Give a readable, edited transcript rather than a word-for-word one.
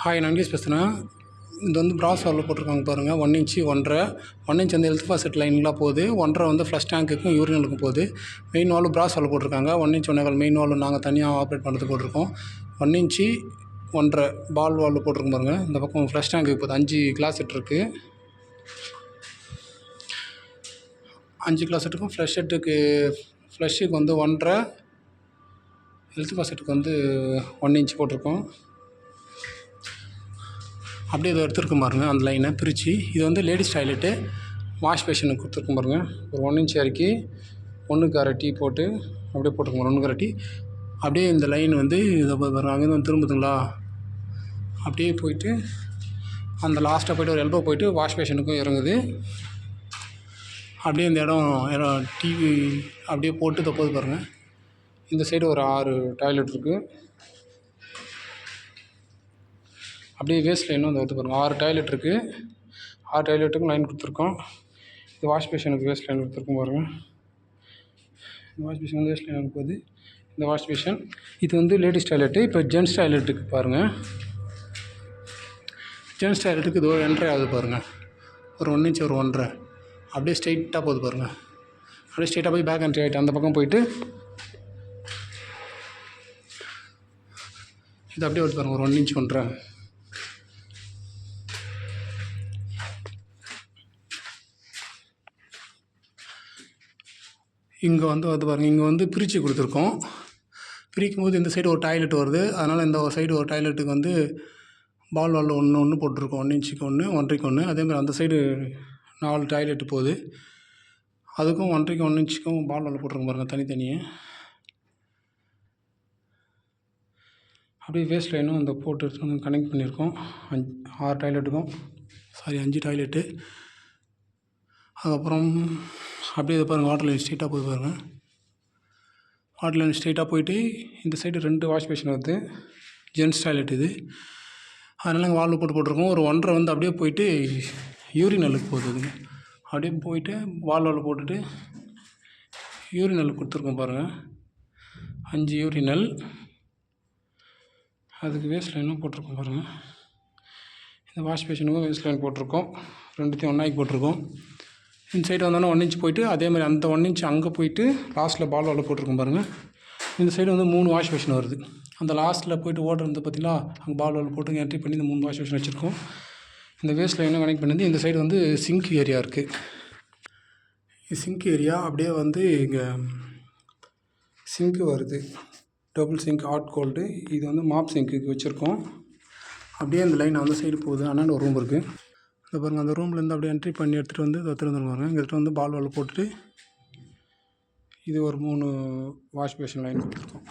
Hi, நான் English பேசுகிறேன். இது வந்து பிராஸ் வால்வு போட்டிருக்காங்க பாருங்கள். 1 இன்ச்சு 1.5. 1 இன்ச் வந்து ஹெல்த் ஃபாசெட் லைன்லாம் போகுது. 1.5 வந்து ஃப்ளஷ் டேங்க்குக்கும் யூரினலுக்கும் போகுது. மெயின் வால்வு பிராஸ் வால்வு போட்டிருக்காங்க. 1 இன்ச் 1.25 மெயின் வால்வு நாங்கள் தனியாக ஆப்ரேட் பண்ணுறது போட்டிருக்கோம். 1 இன்ச்சு 1.5 பால் வால்வு போட்டிருக்கோம் பாருங்கள். இந்த பக்கம் ஃப்ளஷ் டேங்க்குக்கு போகுது. 5 கிளாசெட் இருக்குது. 5 கிளாசெட்டுக்கும் ஃப்ளஷ்ஷுக்கு வந்து 1.5, ஹெல்த் ஃபாசெட்டுக்கு வந்து 1 இன்ச் போட்டிருக்கோம். அப்படியே இதை எடுத்துருக்கும் பாருங்கள். அந்த லைனை பிரித்து இது வந்து லேடிஸ் டாய்லெட்டு வாஷ் பேஷனுக்கு கொடுத்துருக்கும் பாருங்கள். ஒரு 1 இன்ச் இறக்கி 1க்கு அரை டீ போட்டு அப்படியே போட்டிருக்கோம். 1க்கு அரை டீ அப்படியே இந்த லைன் வந்து இதை பாருங்கள். அங்கேருந்து வந்து திரும்புதுங்களா, அப்படியே போயிட்டு அந்த லாஸ்ட்டாக போய்ட்டு ஒரு எல்போ போயிட்டு வாஷ் பேஷனுக்கும் இறங்குது. அப்படியே இந்த இடம் டிவி அப்படியே போட்டு தப்போது பாருங்கள். இந்த சைடு ஒரு 6 டாய்லெட் இருக்குது. அப்படியே வேஸ்ட் லைனும் வந்து வந்து பாருங்கள். 6 டாய்லெட் இருக்குது. 6 டாய்லெட்டுக்கும் லைன் கொடுத்துருக்கோம். இது வாஷ் பேஷனுக்கு வேஸ்ட் லைன் கொடுத்துருக்கோம் பாருங்கள். இந்த வாஷ் பேஷன் வந்து வேஸ்ட் லைன் போகுது. இந்த வாஷ் பேஷன் இது வந்து லேடிஸ் டாய்லெட்டு. இப்போ ஜென்ட்ஸ் டாய்லெட்டுக்கு பாருங்கள். ஜென்ட்ஸ் டாய்லெட்டுக்கு இது ஒரு என்ட்ரி ஆகுது பாருங்கள். ஒரு 1 இன்ச் ஒரு 1.5 அப்படியே ஸ்ட்ரெயிட்டாக போகுது பாருங்கள். அப்படியே ஸ்ட்ரெயிட்டாக போய் பேக் என்ட்ரி ஆகிட்டு அந்த பக்கம் போயிட்டு இது அப்படியே வருது பாருங்கள். ஒரு 1 இன்ச் 1.5 இங்கே வந்து பாருங்கள். இங்கே வந்து பிரித்து கொடுத்துருக்கோம். பிரிக்கும் போது இந்த சைடு ஒரு டாய்லெட் வருது. அதனால் இந்த சைடு ஒரு டாய்லெட்டுக்கு வந்து பால் வால்வு ஒன்று போட்டிருக்கோம். 1 இன்ச்சுக்கு 1, 1.5க்கு 1. அதேமாதிரி அந்த சைடு 4 டாய்லெட்டு போகுது. அதுக்கும் 1.5க்கும் 1 இன்ச்சுக்கும் பால் வால்வு போட்டிருக்கோம் பாருங்கள், தனித்தனியே. அப்படியே வேஸ்ட் லைனும் அந்த போட்டு எடுத்து வந்து கனெக்ட் பண்ணியிருக்கோம். 6 டாய்லெட்டுக்கும் 5 டாய்லெட்டு. அதுக்கப்புறம் அப்படியே இதை பாருங்கள். வாட்டர் லைன் ஸ்ட்ரெயிட்டாக போய் பாருங்கள். வாட்டர் லைன் ஸ்ட்ரெயிட்டாக போயிட்டு இந்த சைடு 2 வாஷ் பேஷன் வருது. ஜென்ட்ஸ் டாய்லெட் இது. அதனால் நாங்கள் வால்வு போட்டிருக்கோம். ஒரு 1.5 வந்து அப்படியே போயிட்டு யூரினலுக்கு போகுது. அப்படியே போயிட்டு வால்வு போட்டுட்டு யூரினலுக்கு கொடுத்துருக்கோம் பாருங்கள். 5 யூரினல். அதுக்கு வேஸ்ட் லைனும் போட்டிருக்கோம் பாருங்கள். இந்த வாஷ் பேஷனுக்கும் வேஸ்ட் லைன் போட்டிருக்கோம். 2த்தையும் ஒன்றாக்கி போட்டிருக்கோம். இந்த சைடு வந்தோன்னா 1 இன்ச் போயிட்டு அதேமாதிரி அந்த 1 இன்ச் அங்கே போயிட்டு லாஸ்ட்டில் பால் வால்வு போட்டிருக்கோம் பாருங்கள். இந்த சைடு வந்து 3 வாஷ் பேஷன் வருது. அந்த லாஸ்ட்டில் போய்ட்டு ஓடுறது வந்து பார்த்தீங்களா, அங்கே பால் வால்வு போட்டு என்ட்ரி பண்ணி இந்த 3 வாஷ் பேஷன் வச்சுருக்கோம். இந்த வேஸ்ட் லைனும் கனெக்ட் பண்ணி இந்த சைடு வந்து சிங்க் ஏரியா இருக்குது. சிங்க் ஏரியா அப்படியே வந்து இங்கே சிங்க்கு வருது. Double sink hot cold. இது வந்து மாப் சிங்க்குக்கு வச்சுருக்கோம். அப்படியே அந்த லைன் அந்த சைடு போகுது. ஆனால் ஒரு ரூம் இருக்குது. இதை பாருங்கள். அந்த ரூம்லேருந்து அப்படியே என்ட்ரி பண்ணி எடுத்துகிட்டு வந்து இதை திறந்துருவாங்க. இங்கே வந்து பால் வால்வு போட்டுட்டு இது ஒரு 3 வாஷ் பேஷன் லைன் கொடுத்துருக்கோம்.